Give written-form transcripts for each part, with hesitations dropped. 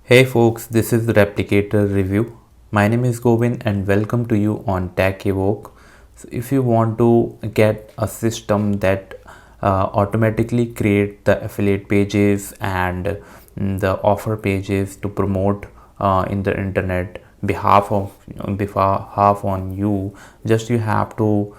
Hey folks, this is the Replicator Review. My name is Govind and welcome to you on Tech Evoke. So if you want to get a system that automatically create the affiliate pages and the offer pages to promote in the internet behalf on you, just you have to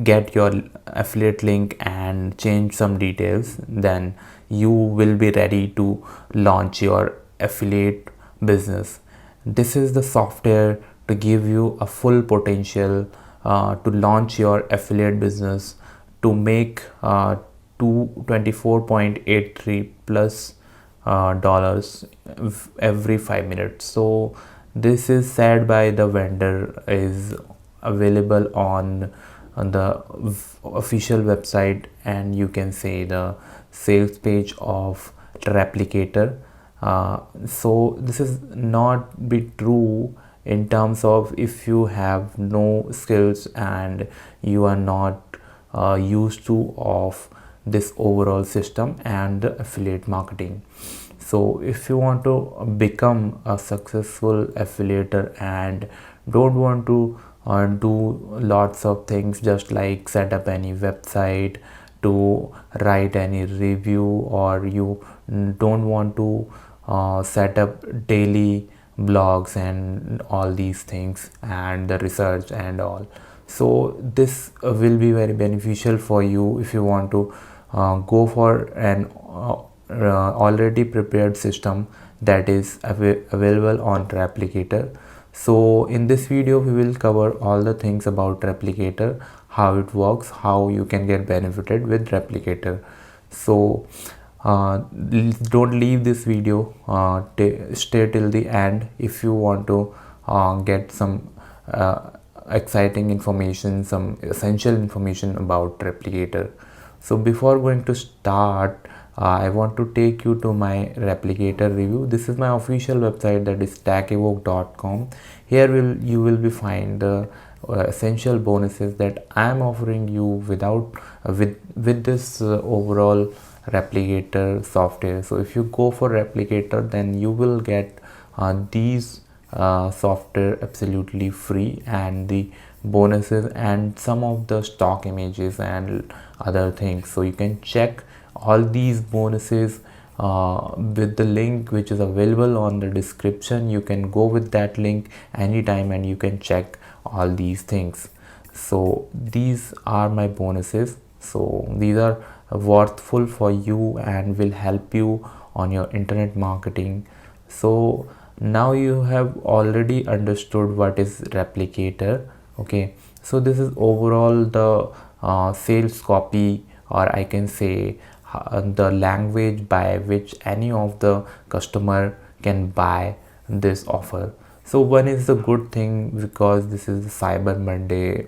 get your affiliate link and change some details, then you will be ready to launch your affiliate business. This is the software to give you a full potential to launch your affiliate business to make 224.83 plus dollars every 5 minutes. So this is said by the vendor, is available on the official website, and you can say the sales page of Replicator. So this is not be true in terms of if you have no skills and you are not used to of this overall system and the affiliate marketing. So if you want to become a successful affiliator and don't want to do lots of things, just like set up any website, to write any review, or you don't want to set up daily blogs and all these things and the research and all. So this will be very beneficial for you if you want to go for an already prepared system that is available on Replicator. So in this video we will cover all the things about Replicator, how it works, how you can get benefited with Replicator. So don't leave this video, stay till the end if you want to get some exciting information, some essential information about Replicator. So before going to start, I want to take you to my Replicator review. This is my official website, that is techevoke.com. Here you will be find the essential bonuses that I am offering you with this overall Replicator software. So if you go for Replicator, then you will get these software absolutely free, and the bonuses and some of the stock images and other things. So you can check all these bonuses with the link which is available on the description. You can go with that link anytime and you can check all these things. So these are my bonuses. So these are worthful for you and will help you on your internet marketing. So now you have already understood what is Replicator. Okay, so this is overall the sales copy, or I can say the language by which any of the customer can buy this offer. So one is the good thing, because this is Cyber Monday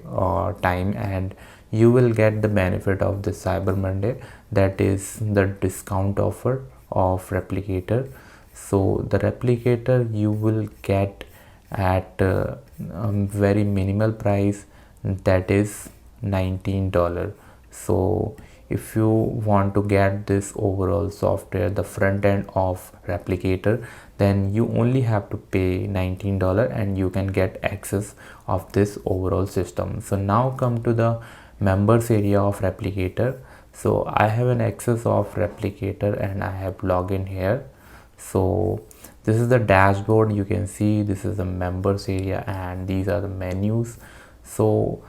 time, and you will get the benefit of the Cyber Monday, that is the discount offer of Replicator. So the Replicator you will get at very minimal price, that is $19. So if you want to get this overall software, the front end of Replicator, then you only have to pay $19 and you can get access of this overall system. So now come to the members area of Replicator. So I have an access of Replicator and I have login here. So this is the dashboard. You can see this is the members area and these are the menus. So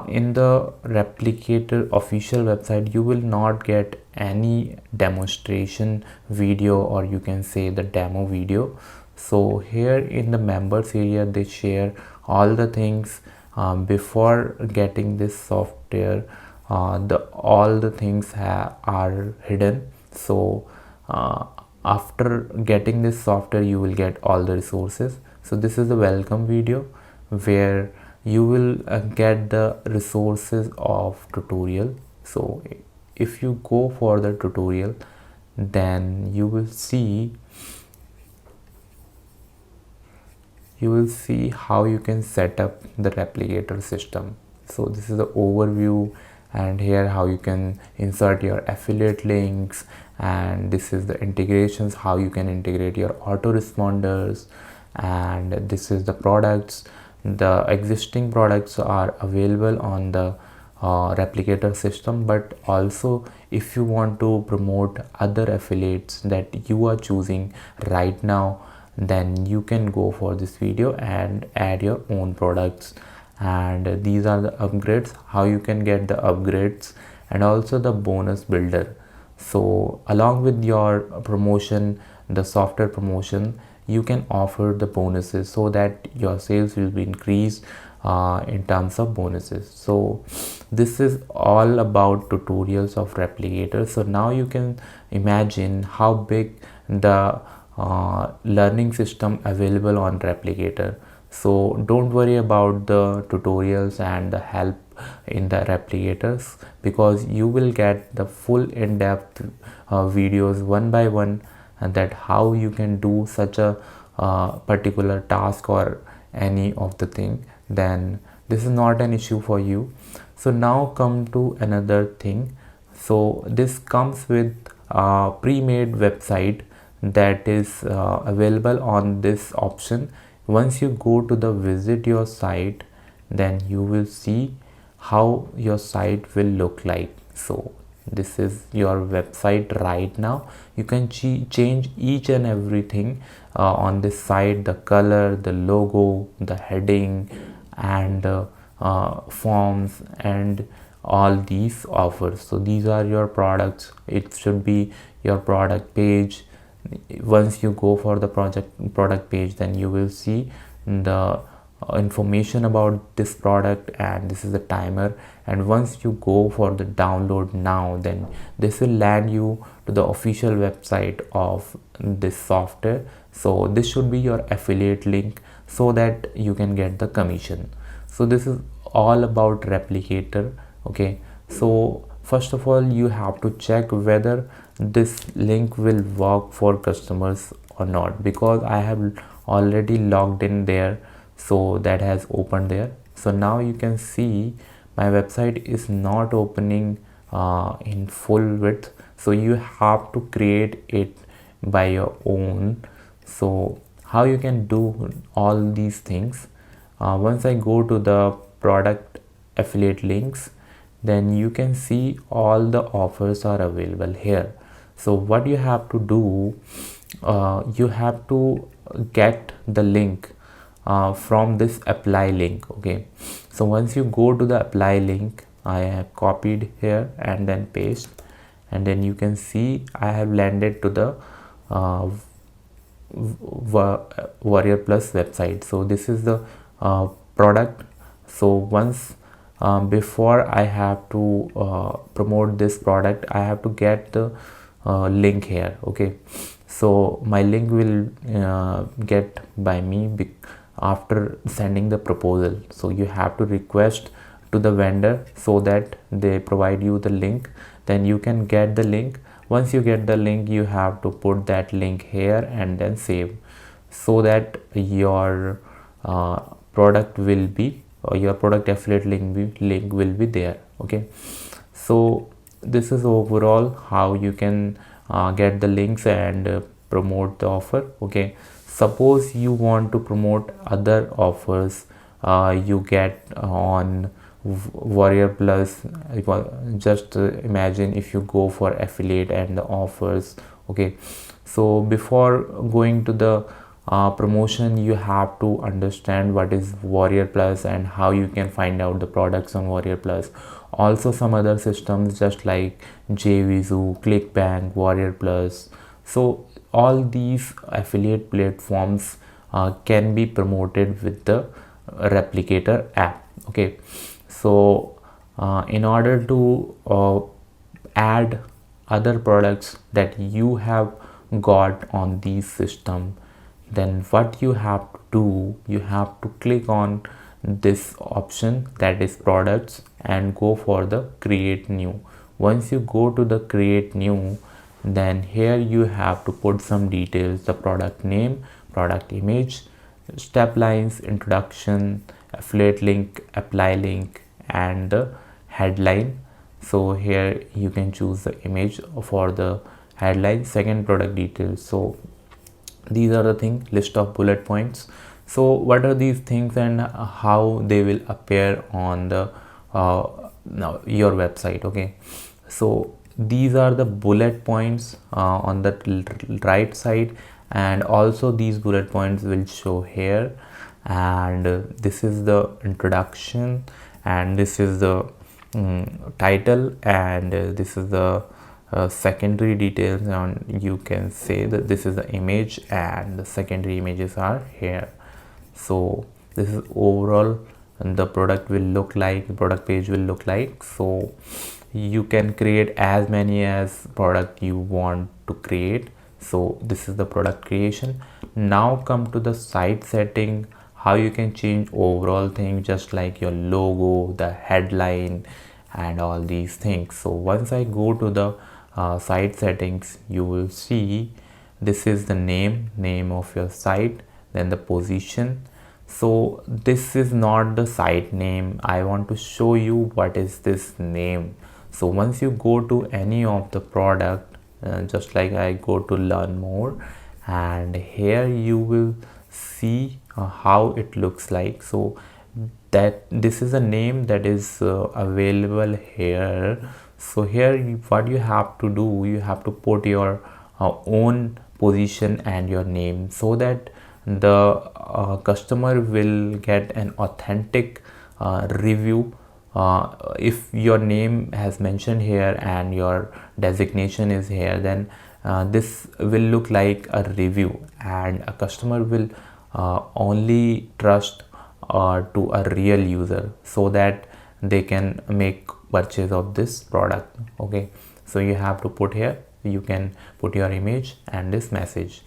in the Replicator official website, you will not get any demonstration video, or you can say the demo video. So here in the members area, they share all the things before getting this software. All the things are hidden. So after getting this software, you will get all the resources. So this is the welcome video where you will get the resources of tutorial. So if you go for the tutorial, then you will see how you can set up the Replicator system. So this is the overview and here how you can insert your affiliate links, and this is the integrations, how you can integrate your autoresponders, and this is the products. The existing products are available on the replicator system, but also if you want to promote other affiliates that you are choosing right now, then you can go for this video and add your own products. And these are the upgrades, how you can get the upgrades, and also the bonus builder. So along with your promotion, the software promotion, you can offer the bonuses so that your sales will be increased in terms of bonuses. So this is all about tutorials of replicator. So now you can imagine how big the learning system available on replicator. So don't worry about the tutorials and the help in the replicators, because you will get the full in-depth videos one by one, and that how you can do such a particular task or any of the thing. Then this is not an issue for you. So now come to another thing. So this comes with a pre-made website that is available on this option. Once you go to the visit your site, then you will see how your site will look like. So this is your website right now. You can change each and everything on this site, the color, the logo, the heading, and forms, and all these offers. So these are your products. It should be your product page. Once you go for the product page, then you will see the information about this product, and this is the timer. And once you go for the download now, then this will land you to the official website of this software. So this should be your affiliate link so that you can get the commission. So this is all about replicator. Okay, so first of all, you have to check whether this link will work for customers or not, because I have already logged in there, so that has opened there. So now you can see my website is not opening in full width, so you have to create it by your own. So how you can do all these things, once I go to the product affiliate links, then you can see all the offers are available here. So what you have to do, you have to get the link from this apply link. Okay, so once you go to the apply link, I have copied here and then paste, and then you can see I have landed to the Warrior Plus website. So this is the product. So once before I have to promote this product, I have to get the link here. Okay, so my link will get by me after sending the proposal. So you have to request to the vendor so that they provide you the link, then you can get the link. Once you get the link, you have to put that link here and then save, so that your product will be, or your product affiliate link will be there. Okay, so this is overall how you can get the links and promote the offer. Okay, suppose you want to promote other offers you get on Warrior Plus. Just imagine if you go for affiliate and the offers. Okay, so before going to the promotion, you have to understand what is Warrior Plus and how you can find out the products on Warrior Plus. Also some other systems just like JVZoo, ClickBank, Warrior Plus. So all these affiliate platforms can be promoted with the replicator app. Okay, so in order to add other products that you have got on these system, then what you have to do, you have to click on this option, that is products, and go for the create new. Once you go to the create new, then here you have to put some details: the product name, product image, step lines, introduction, affiliate link, apply link, and the headline. So here you can choose the image for the headline. Second, product details. So these are the thing, list of bullet points. So what are these things and how they will appear on the now your website? Okay, so these are the bullet points on the right side, and also these bullet points will show here. And this is the introduction, and this is the title, and this is the secondary details, and you can say that this is the image and the secondary images are here. So this is overall the product will look like, the product page will look like. So you can create as many as product you want to create. So this is the product creation. Now come to the site setting, how you can change overall thing, just like your logo, the headline, and all these things. So once I go to the site settings, you will see this is the name of your site, then the position. So this is not the site name. I want to show you what is this name. So once you go to any of the product, just like I go to learn more, and here you will see how it looks like. So that this is a name that is available here. So here what you have to do, you have to put your own position and your name, so that the customer will get an authentic review. If your name has mentioned here and your designation is here, then this will look like a review, and a customer will only trust to a real user, so that they can make purchase of this product. Okay, so you have to put here, you can put your image and this message.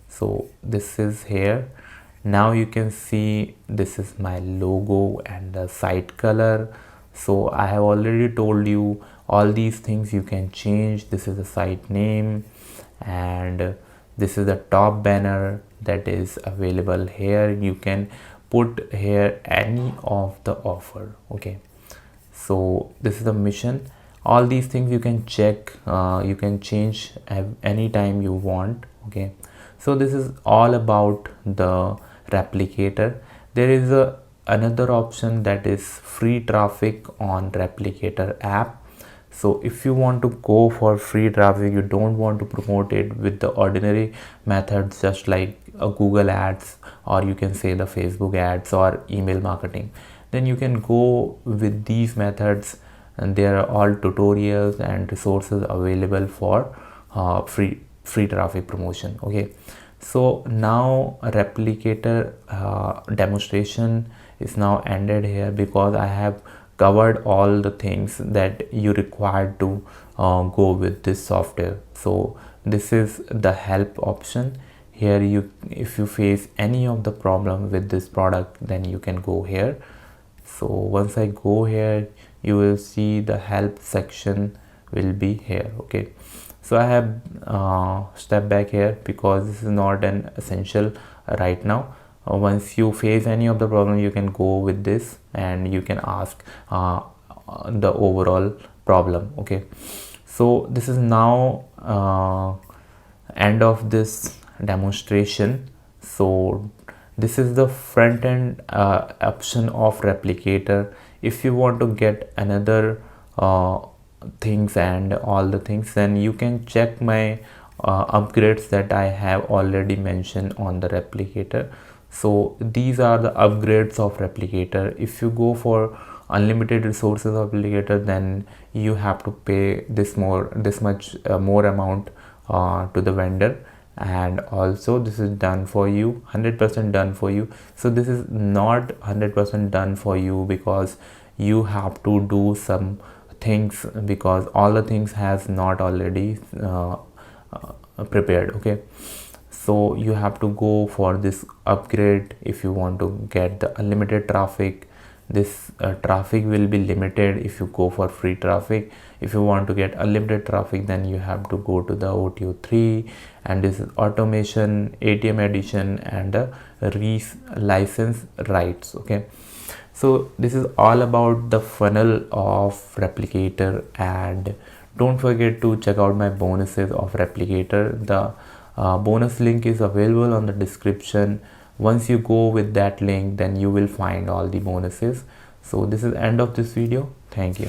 So this is here. Now you can see this is my logo and the site color. So I have already told you all these things you can change. This is the site name, and this is the top banner that is available here. You can put here any of the offer. Okay, so this is the mission. All these things you can check, you can change anytime you want. Okay, so this is all about the replicator. There is another option, that is free traffic on replicator app. So if you want to go for free traffic, you don't want to promote it with the ordinary methods, just like Google ads, or you can say the Facebook ads or email marketing, then you can go with these methods, and there are all tutorials and resources available for free traffic promotion. Okay, so now a replicator demonstration is now ended here, because I have covered all the things that you required to go with this software. So this is the help option. Here you, if you face any of the problem with this product, then you can go here. So once I go here, you will see the help section will be here. Okay, so I have step back here because this is not an essential right now. Once you face any of the problem, you can go with this and you can ask the overall problem. Okay, so this is now end of this demonstration. So this is the front end option of replicator. If you want to get another things and all the things, then you can check my upgrades that I have already mentioned on the replicator. So these are the upgrades of replicator. If you go for unlimited resources of replicator, then you have to pay this much more amount to the vendor, and also this is done for you, 100% done for you. So this is not 100% done for you, because you have to do some things, because all the things has not already prepared. Okay, so you have to go for this upgrade if you want to get the unlimited traffic. This traffic will be limited if you go for free traffic. If you want to get unlimited traffic, then you have to go to the OTO3, and this is automation, ATM edition, and license rights. Okay, So this is all about the funnel of Replicator, and don't forget to check out my bonuses of Replicator. The bonus link is available on the description. Once you go with that link, then you will find all the bonuses. So this is end of this video. Thank you.